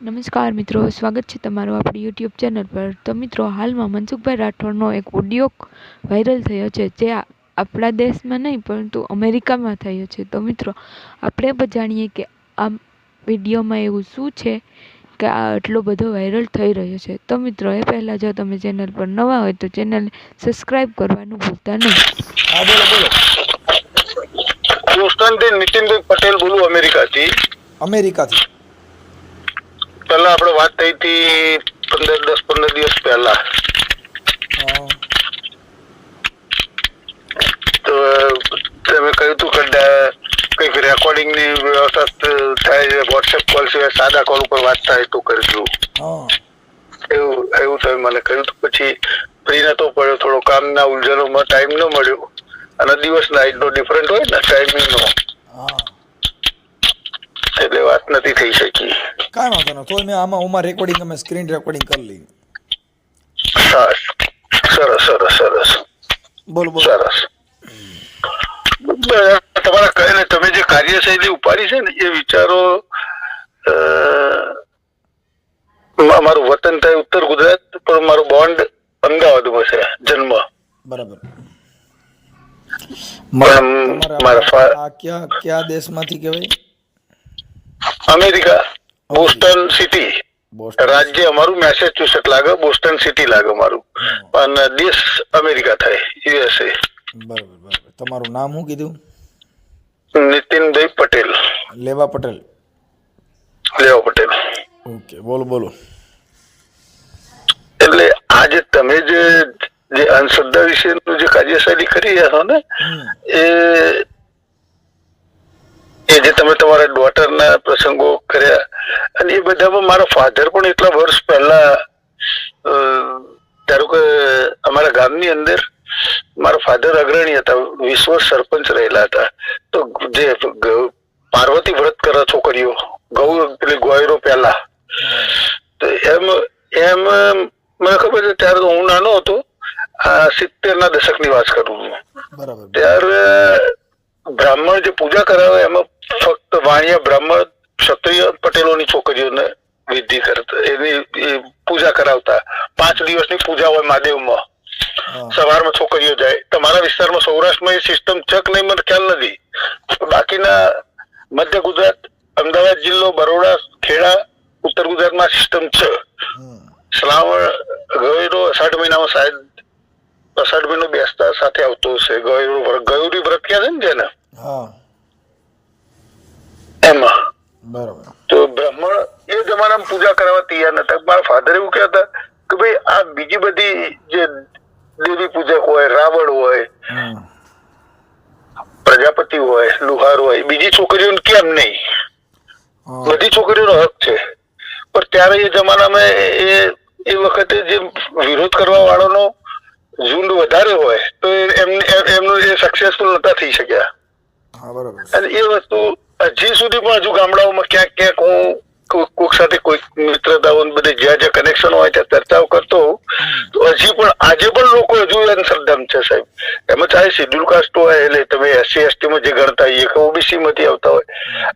નમસ્કાર મિત્રો, સ્વાગત છે તમારું આપણી યુટ્યુબ ચેનલ પર। તો મિત્રો, હાલમાં મનસુખભાઈ રાઠોડનો એક ઓડિયો વાયરલ થયો છે, જે આપણા દેશમાં નહીં પરંતુ અમેરિકામાં થયો છે। તો મિત્રો, આપણે પણ જાણીએ કે આ વિડીયોમાં એવું શું છે કે આ આટલો બધો વાયરલ થઈ રહ્યો છે। તો મિત્રો, એ પહેલાં જો તમે ચેનલ પર નવા હોય તો ચેનલ સબસ્ક્રાઈબ કરવાનું ભૂલતા નહીં। હા, બોલો બોલો। હિન્દુસ્તાનથી નીતિનભાઈ પટેલ બોલું, અમેરિકાથી। પહેલા આપણે વાત થઈ હતી 10-15 દિવસ પહેલા, તો તમે કહ્યું હતું કે કઈક રેકોર્ડિંગ ની વ્યવસ્થા થાય, વોટ્સએપ કોલ સિવાય સાદા કોલ ઉપર વાત થાય તો કરજો, એવું તમે મને કહ્યું હતું। પછી ફ્રી નતો પડ્યો, થોડો કામના ઉલઝનોમાં ટાઈમ ન મળ્યો, અને દિવસ નાઈટ નો ડિફરન્ટ હોય ને ટાઈમિંગ નો, એટલે વાત નથી થઈ શકી। કાંઈ વાંધો ન, તો મેં આમાં રેકોર્ડિંગ અમે સ્ક્રીન રેકોર્ડિંગ કરી લીધી। સરસ, બોલો બોલો। સરસ। તમારા કહીને તમે જે કાર્યશૈલી ઉપાડી છે ને, એ વિચારો, મારું વતન થાય ઉત્તર ગુજરાત, પણ મારો બોન્ડ અમદાવાદમાં છે, જન્મ બરાબર। મારા કયા દેશમાંથી કહેવાય? America, Boston city. રાજ્ય અમારું મેસેચ્યુસેટ લાગે, બોસ્ટન સિટી લાગે મારું, પણ દેશ અમેરિકા થાય, યુએસએ। બરાબર। તમારું નામ શું કીધું? નીતિનભાઈ પટેલ। લેવા પટેલ। ઓકે, બોલો। એટલે આજે તમે જે અંધશ્રદ્ધા વિશેનું જે કાર્યશૈલી કરી રહ્યા છો ને, એ જે તમે તમારા ડોટરના પ્રસંગો કર્યા, અને એ બધામાં મારા ફાધર પણ એટલા વર્ષ પહેલા, ધારો કે અમારા ગામની અંદર મારા ફાધર અગ્રણી હતા, 20 વર્ષ સરપંચ રહેલા હતા। તો જે પાર્વતી વ્રત કરે છોકરીઓ, પેલી ગોયરો પહેલા, તો એમ મને ખબર છે, ત્યારે તો હું નાનો હતો, 70ના દશકની વાત કરું છું। ત્યારે બ્રાહ્મણ જે પૂજા કરાવે, એમાં ફક્ત વાણિયા બ્રાહ્મણ ક્ષત્રિય પટેલોની છોકરીઓને વિધિ કરતા, એની પૂજા કરાવતા। 5 દિવસની પૂજા હોય મહાદેવમાં, સવારમાં છોકરીઓ જાય। તમારા વિસ્તારમાં સૌરાષ્ટ્રમાં એ સિસ્ટમ છે કે નહીં મને ખ્યાલ નથી, બાકીના મધ્ય ગુજરાત, અમદાવાદ જિલ્લો, બરોડા, ખેડા, ઉત્તર ગુજરાતમાં સિસ્ટમ છે। શ્રાવણ ગૌરી અષાઢ મહિનામાં, સાહેબ અષાઢ મહિનો બેસતા સાથે આવતો હશે, ગૌરી વ્રત ક્યાં છે ને જેને, એમાં બરાબર। તો બ્રાહ્મણ એ જમાનામાં પૂજા કરવા તૈયાર નતા। મારા ફાધર એવું કહેતા કે ભાઈ, આ બીજી બધી જે દેવી પૂજક હોય, રાવણ હોય, પ્રજાપતિ હોય, લુહાર હોય, બીજી છોકરીઓને કેમ નહીં? બધી છોકરીઓનો હક છે, પણ ત્યારે એ જમાનામાં એ વખતે જે વિરોધ કરવા વાળાનો ઝુંડ વધારે હોય, તો એમનું એ સક્સેસફુલ નતા થઈ શક્યા। અને એ વસ્તુ હજી સુધી પણ હજુ ગામડાઓમાં ક્યાંક હું કોઈક સાથે કોઈક મિત્રતાઓ બધે જ્યાં જ્યાં કનેક્શન હોય ત્યાં ચર્ચાઓ કરતો હોઉં, તો હજી પણ આજે પણ લોકો હજુ અંધશ્રદ્ધામાં છે સાહેબ। એમાં ચાહે શેડ્યુલ કાસ્ટ હોય, એટલે તમે SC ST માં જે ગણતા હોઈએ કે OBC માંથી આવતા હોય,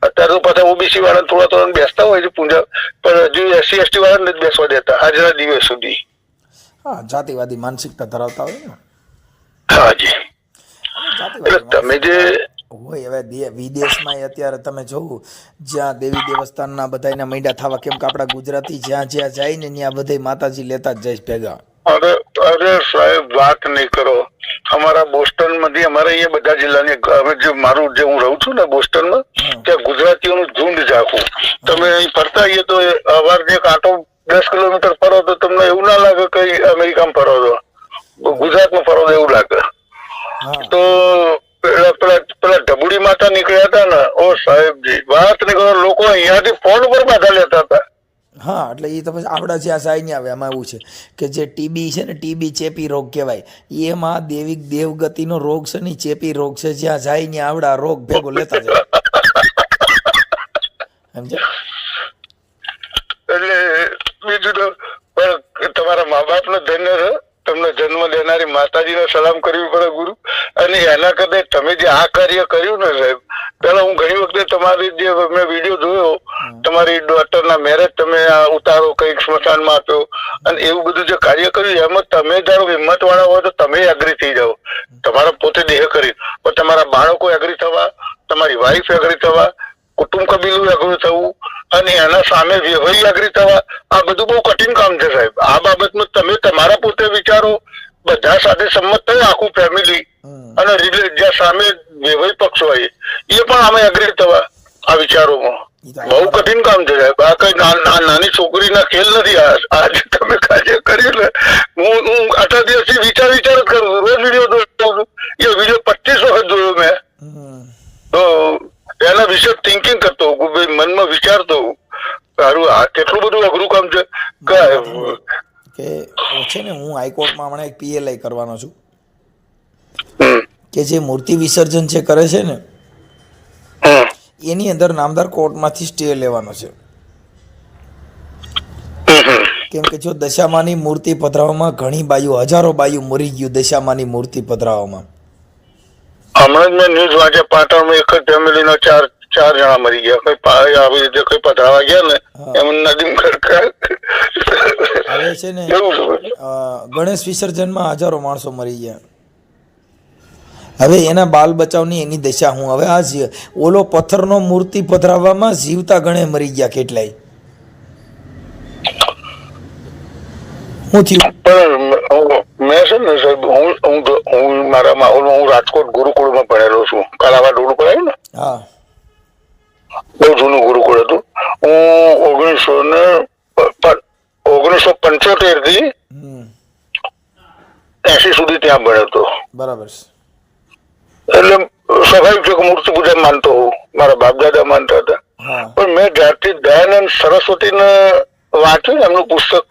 અત્યારે તો પાછા OBC વાળા થોડા બેસતા હોય છે પૂજા, પણ હજુ SC ST વાળા નથી બેસવા દેતા આજના દિવસ સુધી। જાતિવાદી માનસિકતા ધરાવતા હોય ને। હાજી, એટલે તમે જે હોય, હવે વિદેશમાં અત્યારે તમે જોવું, જ્યાં દેવી દેવસ્થાનના બધાના મૈડા થવા, કેમ કે આપણા ગુજરાતી જ્યાં જાય ને ત્યાં બધા માતાજી લેતા જ જાય ભેગા। અરે સાહેબ, વાત નહીં કરો। અમારા બોસ્ટન માંથી, અમારે અહીંયા બધા જિલ્લાની, જે હું રહું છું ને બોસ્ટનમાં, ત્યાં ગુજરાતીઓનું ઝુંડ ઝાખું। તમે અહીં ફરતા આવીએ તો અવારને કાંટો 10 કિલોમીટર ફરો તો તમને એવું ના લાગે કે અમેરિકામાં ફરો છો, ગુજરાતમાં ફરો તો એવું લાગે। તો પેલા ઢબુડી માતા નીકળ્યા હતા ને, ઓ સાહેબજી, વાત નહીં કરો, લોકો અહીંયાથી ફોન ઉપર બાધા લેતા હતા। એટલે એ તો પછી આપણા જ્યાં જાય ને આવે, એમાં એવું છે કે જે ટીબી છે ને, ટીબી ચેપી રોગ કહેવાય, એમાં દેવગતિનો રોગ છે ને, ચેપી રોગ છે, જ્યાં જાય ને આવડા રોગ ભેગો લેતા જાય, સમજ્યા? એટલે બીજું તો તમારા મા બાપ નો ધન્ય રહે, તમને જન્મ દેનારી માતાજીને સલામ કરવી પડે ગુરુ। અને એના કરતા તમે જે આ કાર્ય કર્યું ને સાહેબ, પેલા હું ઘણી વખતે તમારી જે મેં વિડીયો જોયો, તમારી ડોટરના મેરેજ તમે ઉતારો કઈક સ્મશાનમાં આપ્યો અને એવું બધું જે કાર્ય કર્યું એમાં તમે ધારો હિંમત વાળા હોય તો તમે એગ્રી થઈ જાઓ, તમારા પોતે દેહ કરી, પણ તમારા બાળકો એગ્રી થવા, તમારી વાઈફ એગ્રી થવા, કુટુંબ કબીલું એગ્રી થવું અને એના સામે વ્યવહાર એગ્રી થવા, આ બધું બહુ કઠિન કામ છે સાહેબ. આ બાબતમાં તમે તમારા પોતે વિચારો, બધા સાથે સંમત થાય આખું ફેમિલી અને જ્યાં સામે વ્યવહાર પક્ષ હોય એ પણ આમાં એગ્રી થવા આ વિચારોમાં બહુ કઠિન કામ છે સાહેબ. આ કઈ નાની છોકરીના ખેલ નથી. આજે તમે કાર્ય કર્યું ને, હું આટલા દિવસથી વિચાર જ કરું છું, રોજ વિડીયો જોઉં છું. એ વિડીયો 25 વખત જોયો મેં, તો એના વિશે થિંકિંગ કરતો મનમાં વિચારતો સારું આ કેટલું બધું અઘરું કામ છે કે છે ને. હું હાઈકોર્ટમાં હમણાં એક PLI કરવાનો છું કે જે મૂર્તિ વિસર્જન છે કરે છે ને એની અંદર નામદાર કોર્ટમાંથી સ્ટે લેવાનો છે. કેમ કે જો દશામાની મૂર્તિ પધરાવવામાં ઘણી બાયું, હજારો બાયું મરી ગયું દશામાની મૂર્તિ પધરાવવામાં. હમણાં જ મેં ન્યૂઝ વાંચ્યા, પાટણમાં એક જ ફેમિલીના ચાર જણા મરી ગયા. કઈ આવી રીતે કઈ પધરાવા ગયા ને એમ નદીમ ખડકા. હવે છે ને ગણેશ વિસર્જનમાં હજારો માણસો મરી ગયા. હવે એના બાલ બચાવની એની દશા હું. હવે આ ઓલો પથ્થરનો મૂર્તિ પધરાવવામાં જીવતા ગણે મરી ગયા કેટલાય. શું થયું? પણ મેં છે ને સાહેબ, હું મારા માહોલમાં, હું રાજકોટ ગુરુકુળમાં ભણેલો છું. કાલાવા ડોડું પડાયું ને, હા, બહુ જૂનું ગુરુકુળ હતું. હું 1975 થી 80 સુધી ત્યાં ભણ્યો હતો. બરાબર. એટલે સ્વાભાવિક છે કે મૂર્તિ પૂજા માનતો હોઉં, મારા બાપ દાદા માનતા હતા. પણ મેં જ્યારથી દયાનંદ સરસ્વતીને વાંચ્યું ને એમનું પુસ્તક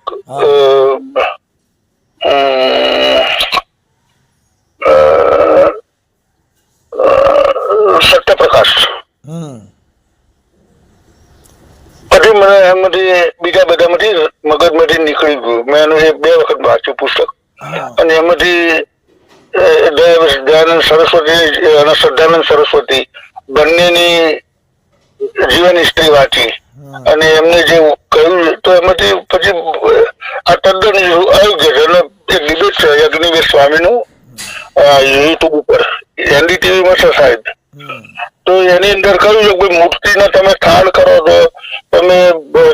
સત્યપ્રકાશ, પછી મને એમાંથી બીજા બધામાંથી મગજમાંથી નીકળી ગયું. મેં એનું 2 વખત વાંચ્યું પુસ્તક અને એમાંથી દયાનંદ સરસ્વતી અને શ્રદ્ધાનંદ સરસ્વતી બંનેની જીવન હિસ્ટ્રી વાંચી અને એમને જે કહ્યું તો એમાંથી પછી આ તદ્દન આવી ગયા છે. એટલે એક ડિબેટ છે યજ્ઞિવેશ સ્વામીનું યુટ્યુબ ઉપર, NDTV-માં છે સાહેબ. તો એની અંદર કહ્યું છે કે મૂર્તિને તમે થાળ કરો છો, તમે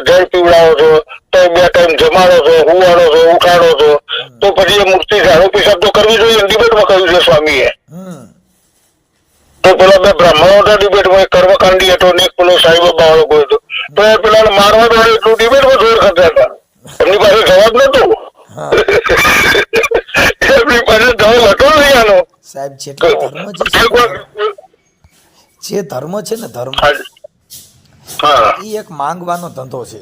જળ પીવડાવો છો, તમે 2 ટાઈમ જમાડો છો, હુવાડો છો, ઉઠાડો છો, તો પછી એ મૂર્તિ ઝાડુ પેશાબ તો કરવી જોઈએ. ડિબેટમાં કહ્યું છે સ્વામીએ. તો પેલા 2 બ્રાહ્મણો હતા ડિબેટમાં, એક કર્મકાંડી હતો ને એક પેલો સાંઈ બાબા વાળો કોઈ હતો. તો એ પેલા મારવા દોડે એટલું ડિબેટમાં જોર કરતા હતા. એમની પાસે જવાબ નતો. એમની પાસે જવાબ હતો નહીં આનો. સાહેબ જે ધર્મ છે ને, ધર્મ એ એક માંગવાનો ધંધો છે.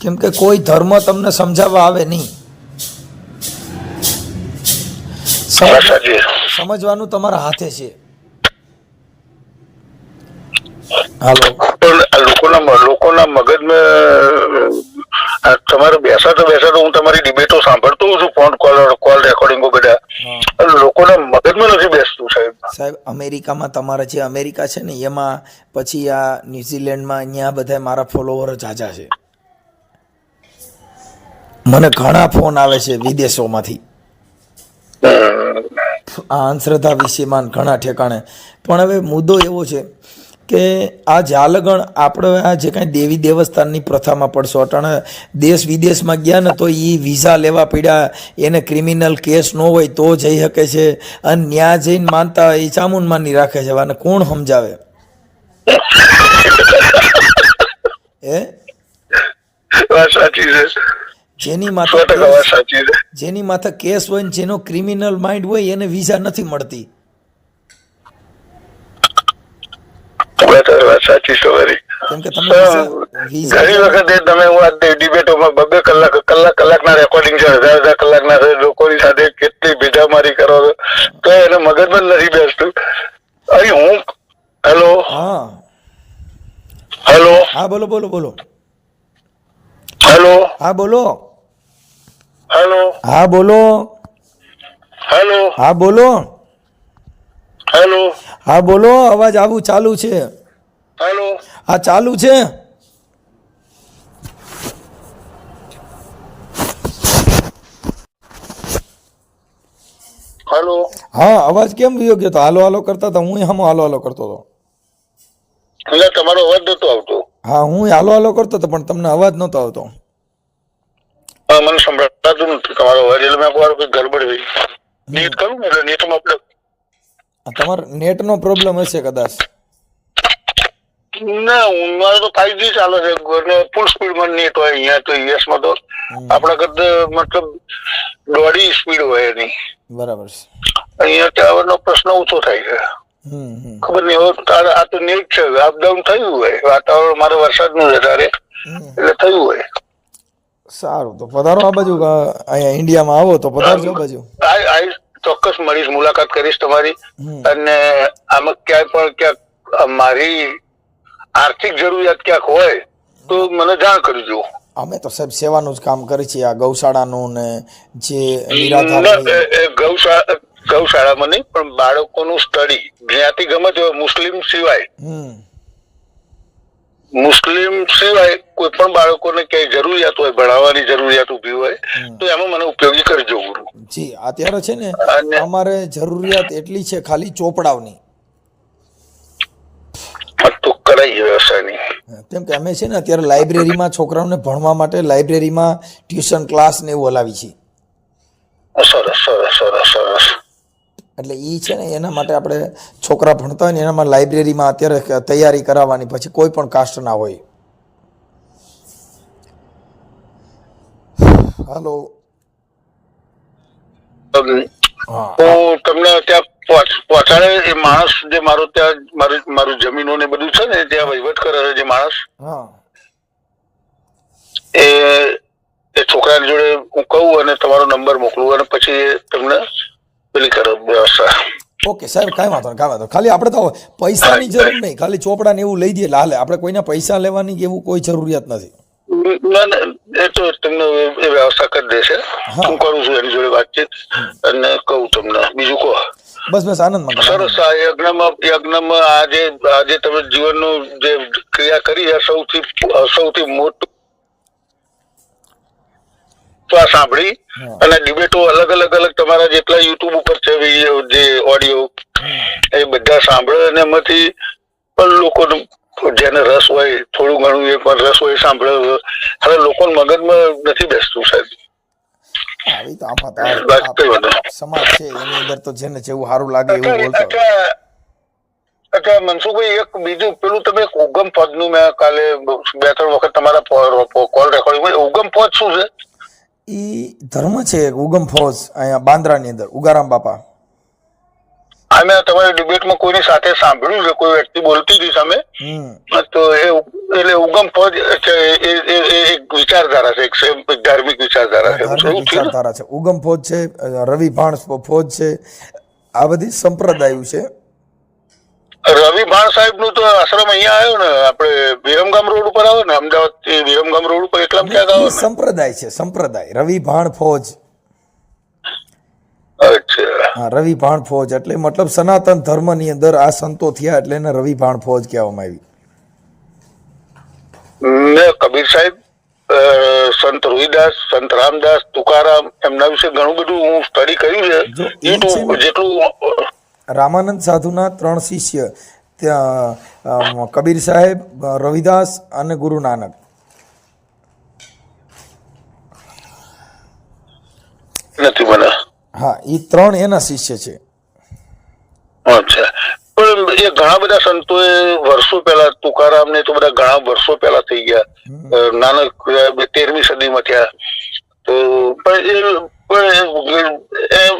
કેમ કે કોઈ ધર્મ તમને સમજાવવા આવે નહીં, સમજવાનું તમારા હાથે છે. હાલો, લોકોના મગજમાં તમારે બેસાતો હું તમારી ડિબેટો સાંભળતો હોઉં છું, ફોન કોલ રેકોર્ડિંગો બધા. લોકોના મગજમાં નથી બેસતું સાહેબ. અમેરિકામાં તમારા જે અમેરિકા છે ને એમાં, પછી આ ન્યુઝીલેન્ડમાં, અહીંયા બધા મારા ફોલોવર ઝાઝા છે. મને ઘણા ફોન આવે છે વિદેશોમાંથી આ અંધશ્રદ્ધા વિશેમાં ઘણા ઠેકાણે. પણ હવે મુદ્દો એવો છે કે આ જાલગણ આપણે આ જે કાંઈ દેવી દેવસ્થાનની પ્રથામાં પડશો, અટાણે દેશ વિદેશમાં ગયા ને તો એ વિઝા લેવા પડ્યા, એને ક્રિમિનલ કેસ ન હોય તો જઈ શકે છે, અને ન્યા જઈને માનતા એ ચામુંડમાની રાખે છે. અને કોણ સમજાવે? સાચી છે. જેની માથે કેસ હોય ને જેનો ક્રિમિનલ માઇન્ડ હોય એને વિઝા નથી મળતી. સાચી સવારી. કેમ કે તમે ઘણી વખત તમે હું આ ડિબેટોમાં 2 કલાકના રેકોર્ડિંગ છે, 1000 કલાકના છે, લોકોની સાથે કેટલી ભેજામારી કરો છો તો એને મગજમાં નથી બેસતું. અહીં હું હેલો હા બોલો બોલો બોલો હેલો હા બોલો હેલો હા બોલો હેલો હા બોલો હેલો હા બોલો, અવાજ આવું ચાલુ છે. હેલો હા ચાલુ છે. હેલો હા અવાજ કેમ વયો ગયો? તો હાલો હાલો કરતા હતા, હું હામો હાલો હાલો કરતો હતો. એટલે તમારો અવાજ નતો આવતો. હા હું હાલો હાલો કરતો હતો પણ તમને અવાજ નહોતો આવતો. હા મને સંભળાતું નથી તમારો અવાજ, એટલે મેં કોઈ કોઈ ગડબડ થઈ. નેટ કરું ને એટલે નેટમાં આપણે તમારો નેટનો પ્રોબ્લેમ હશે કદાચ. ના મારે તો 5G ચાલે છે, ફૂલ સ્પીડમાં નેટ હોય. અહીંયા તો યુએસમાં તો આપણા કરતા મતલબ દોઢી સ્પીડ હોય એની. બરાબર છે. અહીંયા ટાવરનો પ્રશ્ન ઓછો થાય છે. ખબર નહીં હવે આ તો નેટ છે, અપડાઉન થયું હોય વાતાવરણ. મારે વરસાદનું છે તારે એટલે થયું હોય. સારું તો પધારો આ બાજુ, અહીંયા ઇન્ડિયામાં આવો તો પધારજો આ બાજુ. આ ચોક્કસ મળીશ, મુલાકાત કરીશ તમારી. અને આમાં ક્યાંય પણ ક્યાંક મારી આર્થિક જરૂરિયાત ક્યાંક હોય તો મને જાણ કરજો. અમે તો સાહેબ સેવાનું જ કામ કરીએ છીએ, આ ગૌશાળાનું ને જે નિરાધાર ગૌશાળામાં નહીં પણ બાળકોનું સ્ટડી, જ્ઞાતિ ગમે તે મુસ્લિમ સિવાય કોઈ પણ બાળકોને ક્યાંય જરૂરિયાત હોય, ભણાવવાની જરૂરિયાત ઉભી હોય તો એમાં મને ઉપયોગી કરજો. જી અત્યારે છે ને અમારે જરૂરિયાત એટલી છે ખાલી ચોપડાઓની, તો કરાઈ વ્યવસ્થાની. કેમ કે અમે છે ને અત્યારે લાઇબ્રેરીમાં છોકરાઓને ભણવા માટે લાઇબ્રેરીમાં ટ્યુશન ક્લાસ ને એવું હલાવી છીએ. સરસ સરસ સરસ સરસ. એટલે એ છે ને એના માટે આપણે છોકરા ભણતા હોય ને એનામાં લાઇબ્રેરીમાં અત્યારે તૈયારી કરાવવાની, પછી કોઈ પણ કાસ્ટ ના હોય. હાલો હું તમને ત્યાં પહોંચાડે એ માણસ જે મારો ત્યાં મારું જમીનો ને બધું છે ને ત્યાં વહીવટ કરે છે જે માણસ, એ છોકરાની જોડે હું કહું અને તમારો નંબર મોકલું અને પછી તમને પેલી કરો વ્યવસ્થા. ઓકે સાહેબ, કાંઈ વાંધો નહીં, કાંઈ વાંધો. ખાલી આપણે તો પૈસાની જરૂર નહીં, ખાલી ચોપડા ને એવું લઈ દઈએ હાલે. આપણે કોઈના પૈસા લેવાની એવું કોઈ જરૂરિયાત નથી. એ તો તમને એ વ્યવસ્થા કરી દેશે. હું કરું છું એની જોડે વાતચીત અને કહું તમને. બીજું કહો. બસ બસ આનંદમાં. સરસ. આ યજ્ઞમાં આજે તમે જીવનનું જે ક્રિયા કરી છે સૌથી મોટું સાંભળી અને ડિબેટો અલગ તમારા જેટલા યુટ્યુબ ઉપર છે વિડીયો જે ઓડિયો એ બધા સાંભળે અને એમાંથી પણ લોકોને જેને રસ હોય થોડું ઘણું એ પણ રસ હોય સાંભળે. હવે લોકોને મગજમાં નથી બેસતું સાહેબ. સમાજ છે એની અંદર તો જેને જેવું સારું લાગે એવું બોલતો. અચ્છા મનસુખભાઈ, એક બીજું પેલું તમે ઉગમ પદ નું મેં કાલે 2-3 વખત તમારા કોલ રેકોર્ડિંગ, ઉગમ પદ શું છે? ઈ ધર્મ છે ઉગમ ફોજ, અહીંયા બાંદ્રાની અંદર ઉગારામ બાપા. આ મેં તમારી ડિબેટમાં કોઈની સાથે સાંભળ્યું છે, કોઈ વ્યક્તિ બોલતી હતી સામે, તો એટલે ઉગમ ફોજ એક વિચારધારા છે, એક ધાર્મિક વિચારધારા છે. ઉગમ ફોજ છે, રવિ ભાણ ફોજ છે, આ બધી સંપ્રદાયો છે. રવિ ભાણ સાહેબ નું તો આશ્રમ અહીંયા આવ્યો ને, આપણે વિરમગામ રોડ ઉપર આવે ને, અમદાવાદ થી વિરમગામ રોડ ઉપર એકલામ ક્યાંક આવે. સંપ્રદાય છે, સંપ્રદાય રવિ ભાણ ફોજ. અચ્છા. હા, રવિ ભાણ ફોજ એટલે મતલબ સનાતન ધર્મ ની અંદર આ સંતો થયા એટલે એને રવિ ભાણ ફોજ કહેવામાં આવી. મેં કબીર સાહેબ, સંત રોહિદાસ, સંત રામદાસ, તુકારામ એમના વિશે ઘણું બધું હું સ્ટડી કર્યું છે. જેટલું રામાનંદ સાધુના 3 શિષ્ય ત્યાં કબીર સાહેબ, રવિદાસ અને ગુરુ નાનક. નથી મને. હા, એ 3 એના શિષ્ય છે. અચ્છા. પણ એ ઘણા બધા સંતોએ વર્ષો પહેલા, તુકારામ ને તો બધા ઘણા વર્ષો પહેલા થઈ ગયા. નાનક 13મી સદીમાં થયા. તો પણ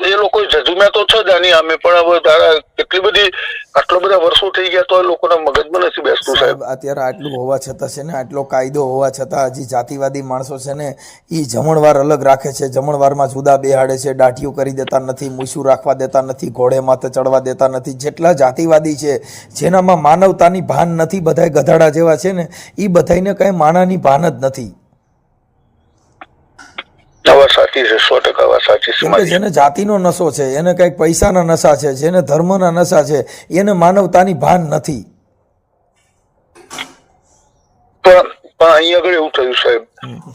એ લોકો જજુમ્યા તો છે જ આની અમે, પણ હવે તારા કેટલી બધી આટલા બધા વર્ષો થઈ ગયા તો લોકોના મગજમાં નથી બેસતું સાહેબ. અત્યારે આટલું હોવા છતાં છે ને, આટલો કાયદો હોવા છતાં હજી જાતિવાદી માણસો છે ને એ જમણવાર અલગ રાખે છે, જમણવારમાં જુદા બેહાડે છે, દાઢીઓ કરી દેતા નથી, મૂછું રાખવા દેતા નથી, ઘોડે માથે ચડવા દેતા નથી. જેટલા જાતિવાદી છે જેનામાં માનવતાની ભાન નથી, બધાય ગધાડા જેવા છે ને, એ બધાને કઈ માણાની ભાન જ નથી. સાચી છે, 100% વાત સાચી છે કેમ કે મારી. જેને જાતિનો નશો છે, એને કંઈક પૈસાના નશા છે, જેને ધર્મના નશા છે, એને માનવતાની ભાન નથી. પણ અહીંયા આગળ એવું થયું સાહેબ,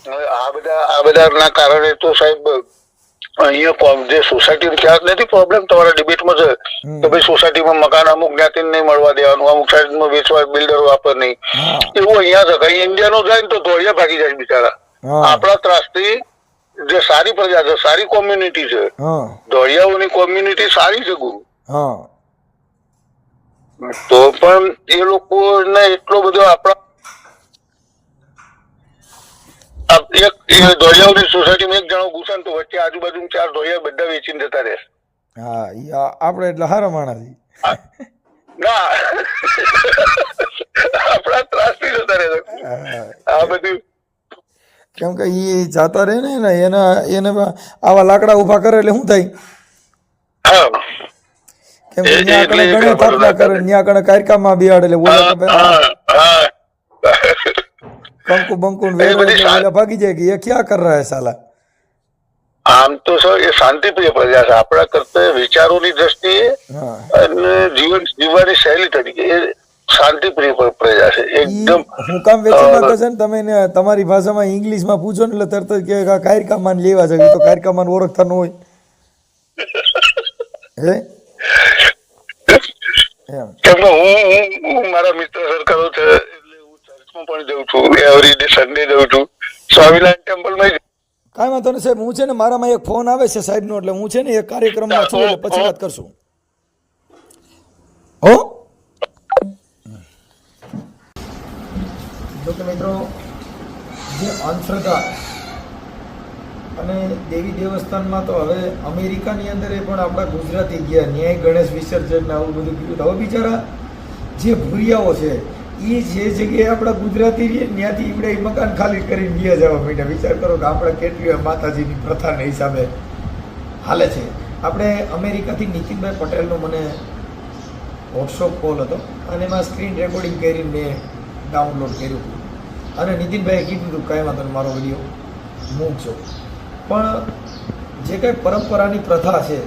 હવે આ બધાના કારણે તો સાહેબ અહીંયા જે સોસાયટી ત્યાં જ નથી પ્રોબ્લેમ, તમારા ડિબેટમાં છે કે ભાઈ સોસાયટીમાં મકાન અમુક જ્ઞાતિ નહીં મળવા દેવાનું, અમુક સાઈડમાં વેચવા બિલ્ડરો વાપર નહીં, એવું અહીંયા છે. કઈ ઇન્ડિયાનો જાય ને તો ધોળિયા ભાગી જાય બિચારા. આપણા ત્રાસથી જે સારી પ્રજા છે, સારી કોમ્યુનિટી છે, ધોળિયાઓની કોમ્યુનિટી સારી છે ગુરુ, તો પણ એ લોકોને એટલો બધો આપણા ધોળિયાઓની સોસાયટીમાં એક જણો ઘૂસે ને તો વચ્ચે આજુબાજુ 4 ધોળિયા બધા વેચીને જતા રહે. આપણે એટલે હારા માણસ ના આપણા ત્રાસથી જતા રહે આ બધું. કેમ કે એ જાતા રહે ને એને આવા લાકડા ઉભા કરે એટલે શું થાય? કેમ કે ત્યાં કણે ઘણી થાપલા કરે, ત્યાં કણે કારકામાં બિહાડે એટલે કંકુ બંકુ વેલા ભાગી જાય કે એ ક્યાં કર રહા હે સાલા. આમ તો સર એ શાંતિપ્રિય પ્રજા છે, આપણા કરતા વિચારોની દ્રષ્ટિએ અને જીવન જીવવાની શૈલી તરીકે એ શાંતિપ્રિય પ્રજા છે એકદમ. હું કામ વેચી નાખો છે ને તમે તમારી ભાષામાં ઇંગ્લિશમાં પૂછો ને એટલે તરત જ કે કારકામાન લેવા છે, તો કારકામાન ઓળખતા ન હોય હે. કેમ હું મારા મિત્ર સર્કલો છે એટલે હું ચર્ચમાં પણ જઉં છું, એવરી ડે સન્ડે જઉં છું, સ્વામિનારાયણ ટેમ્પલમાં. કાંઈ વાંધો નહીં સાહેબ, હું છે ને મારામાં એક ફોન આવે છે સાહેબનો, એટલે હું છે ને એક કાર્યક્રમમાં છું, એટલે પછી વાત કરશું. હો જો કે મિત્રો, જે અંધશ્રદ્ધા અને દેવી દેવસ્થાનમાં તો હવે અમેરિકાની અંદર પણ આપણા ગુજરાતી ગયા, ન્યાય ગણેશ વિસર્જન ને આવું બધું કીધું. હવે બિચારા જે ભૂરિયાઓ છે એ જે જગ્યાએ આપણા ગુજરાતી રહીએ ત્યાંથી ઈવડે મકાન ખાલી કરીને ગયા જવા માંડ્યા. વિચાર કરો કે આપણે કેટલી માતાજીની પ્રથાના હિસાબે હાલે છે. આપણે અમેરિકાથી નીતિનભાઈ પટેલનો મને વોટ્સઅપ કોલ હતો અને એમાં સ્ક્રીન રેકોર્ડિંગ કરીને મેં ડાઉનલોડ કર્યું હતું અને નીતિનભાઈએ કીધું હતું કાંઈ વાંધો નહીં, મારો વિડીયો મૂકજો. પણ જે કંઈ પરંપરાની પ્રથા છે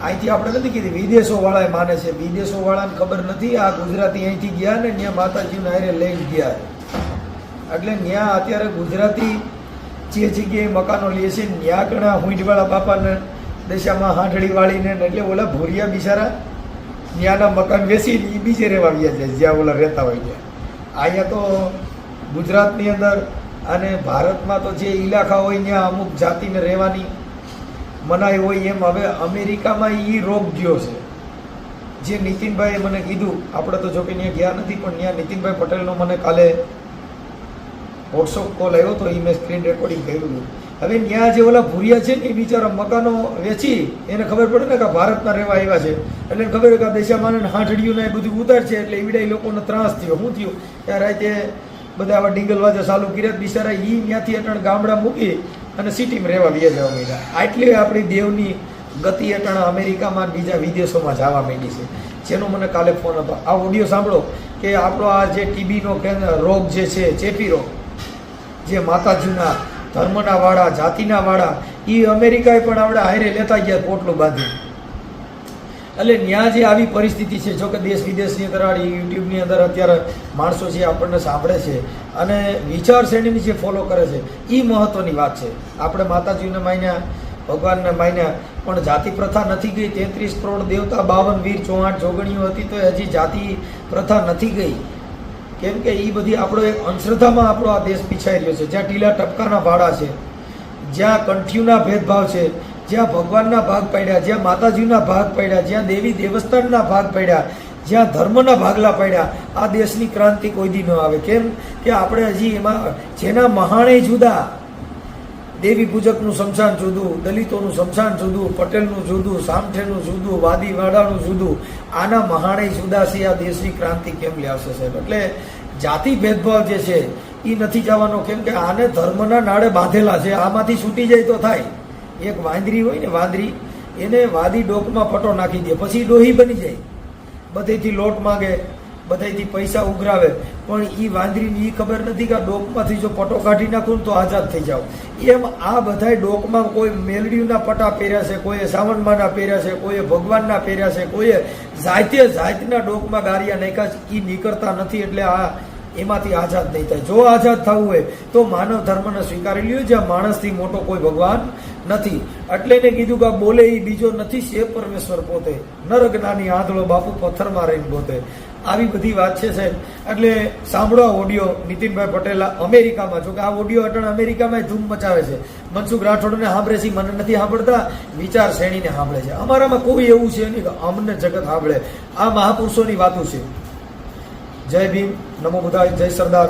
અહીંથી આપણે નથી કીધી, વિદેશોવાળાએ માને છે. વિદેશોવાળાને ખબર નથી આ ગુજરાતી અહીંથી ગયા ને ત્યાં માતાજીને હારે લઈને ગયા, એટલે ત્યાં અત્યારે ગુજરાતી જે જગ્યાએ મકાનો લે છે ત્યાં ઘણા હુંડવાળા બાપાને દશામાં હાંઠડી વાળીને, એટલે ઓલા ભૂરિયા બિચારા ત્યાંના મકાન વેચીને એ બીજે રહેવા ગયા છે જ્યાં ઓલા રહેતા હોય ત્યાં. અહીંયા તો ગુજરાતની અંદર અને ભારતમાં તો જે ઇલાકા હોય ત્યાં અમુક જાતિને રહેવાની મનાઈ હોય, એમ હવે અમેરિકામાં એ રોગ ગયો છે. જે નીતિનભાઈએ મને કીધું, આપણે તો જોકે ત્યાં ગયા નથી, પણ ત્યાં નીતિનભાઈ પટેલનો મને કાલે વોટ્સઅપ કોલ આવ્યો તો, એ મેં સ્ક્રીન રેકોર્ડિંગ કર્યું. હવે ત્યાં જે ઓલા ભૂરિયા છે ને એ બિચારા મકાનો વેચી, એને ખબર પડે ને કે ભારતના રહેવા આવ્યા છે, એટલે ખબર કે દશામાને હાંઠડીયું ને એ બધું ઉતાર છે, એટલે એવડા લોકોનો ત્રાસ થયો. શું થયું ત્યાં રાતે બધા આવા ડીંગલવાજા ચાલુ કર્યા, બિચારા એ ત્યાંથી અટણ ગામડા મૂકી અને સિટીમાં રહેવા વ્યા જવા માંડ્યા. આટલી આપણી દેવની ગતિ અટણ અમેરિકામાં બીજા વિદેશોમાં જવા માંડી છે, જેનો મને કાલે ફોન હતો. આ ઓડિયો સાંભળો કે આપણો આ જે ટીબીનો રોગ જે છે, ચેપી રોગ, જે માતાજીના ધર્મના વાળા જાતિના વાળા એ અમેરિકાએ પણ આપણે હારે લેતા ગયા પોટલું બાંધી. એટલે ત્યાં જે આવી પરિસ્થિતિ છે, જો કે દેશ વિદેશની અંદર યુટ્યુબની અંદર અત્યારે માણસો જે આપણને સાંભળે છે અને વિચારશ્રેણીની જે ફોલો કરે છે, એ મહત્ત્વની વાત છે. આપણે માતાજીને માન્યા, ભગવાનને માન્યા, પણ જાતિ પ્રથા નથી ગઈ. 33 કરોડ દેવતા, 52 વીર, 64 જોગણીઓ હતી, તો હજી જાતિ પ્રથા નથી ગઈ. કેમ કે એ બધી આપણો એક અંધશ્રદ્ધામાં આપણો આ દેશ પીછાઈ રહ્યો છે, જ્યાં ટીલા ટપકાના ભાડા છે, જ્યાં કંઠ્યુના ભેદભાવ છે, જ્યાં ભગવાનના ભાગ પાડ્યા, જ્યાં માતાજીના ભાગ પાડ્યા, જ્યાં દેવી દેવસ્થાનના ભાગ પાડ્યા, જ્યાં ધર્મના ભાગલા પાડ્યા, આ દેશની ક્રાંતિ કોઈ દી ન આવે. કેમ કે આપણે હજી એમાં જેના મહાણે જુદા, દેવી પૂજકનું શમશાન જુદું, દલિતોનું શમશાન જુદું, પટેલનું જુદું, સામઠેનું જુદું, વાદીવાડાનું જુદું, આના મહાણે જુદા છે. આ દેશની ક્રાંતિ કેમ લાવશે સાહેબ? એટલે જાતિ ભેદભાવ જે છે એ નથી જવાનો. કેમ કે આને ધર્મના નાળે બાંધેલા છે, આમાંથી છૂટી જાય તો થાય. એક વાંદરી હોય ને, વાંદરી, એને વાદી ડોકમાં પટો નાખી દે, પછી ડોહી બની જાય, બધેથી લોટ માગે, બધાયથી પૈસા ઉઘરાવે, પણ એ વાંદરીને એ ખબર નથી કે આ ડોકમાંથી જો પટો કાઢી નાખું ને તો આઝાદ થઈ જાવ. એમ આ બધાય ડોકમાં કોઈ મેલડીના પટા પહેર્યા છે, કોઈએ સાવનમાના પહેર્યા છે, કોઈએ ભગવાનના પહેર્યા છે, કોઈએ જાતના ડોકમાં ગારિયા નાખ્યા છે. એ નીકળતા નથી, એટલે આ એમાંથી આઝાદ નહીં થાય. જો આઝાદ થવું હોય તો માનવ ધર્મને સ્વીકારી લ્યો, જ્યાં માણસથી મોટો કોઈ ભગવાન નથી. એટલે એને કીધું કે બોલે એ બીજો નથી, છે પરમેશ્વર પોતે, નર જ્ઞાની આંધળો બાપુ પથ્થરમાં રહીને પોતે. આવી બધી વાત છે સાહેબ. એટલે સાંભળો આ ઓડિયો નીતિનભાઈ પટેલ અમેરિકામાં, જો કે આ ઓડિયો અટણ અમેરિકામાં ધૂમ મચાવે છે. મનસુખ રાઠોડને સાંભળે છે, મને નથી સાંભળતા, વિચાર શ્રેણીને સાંભળે છે. અમારામાં કોઈ એવું છે નહીં કે અમને જગત સાંભળે. આ મહાપુરુષોની વાતો છે. જય ભીમ, નમો બુદ્ધાય, જય સરદાર,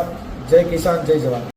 જય કિસાન, જય જવાન.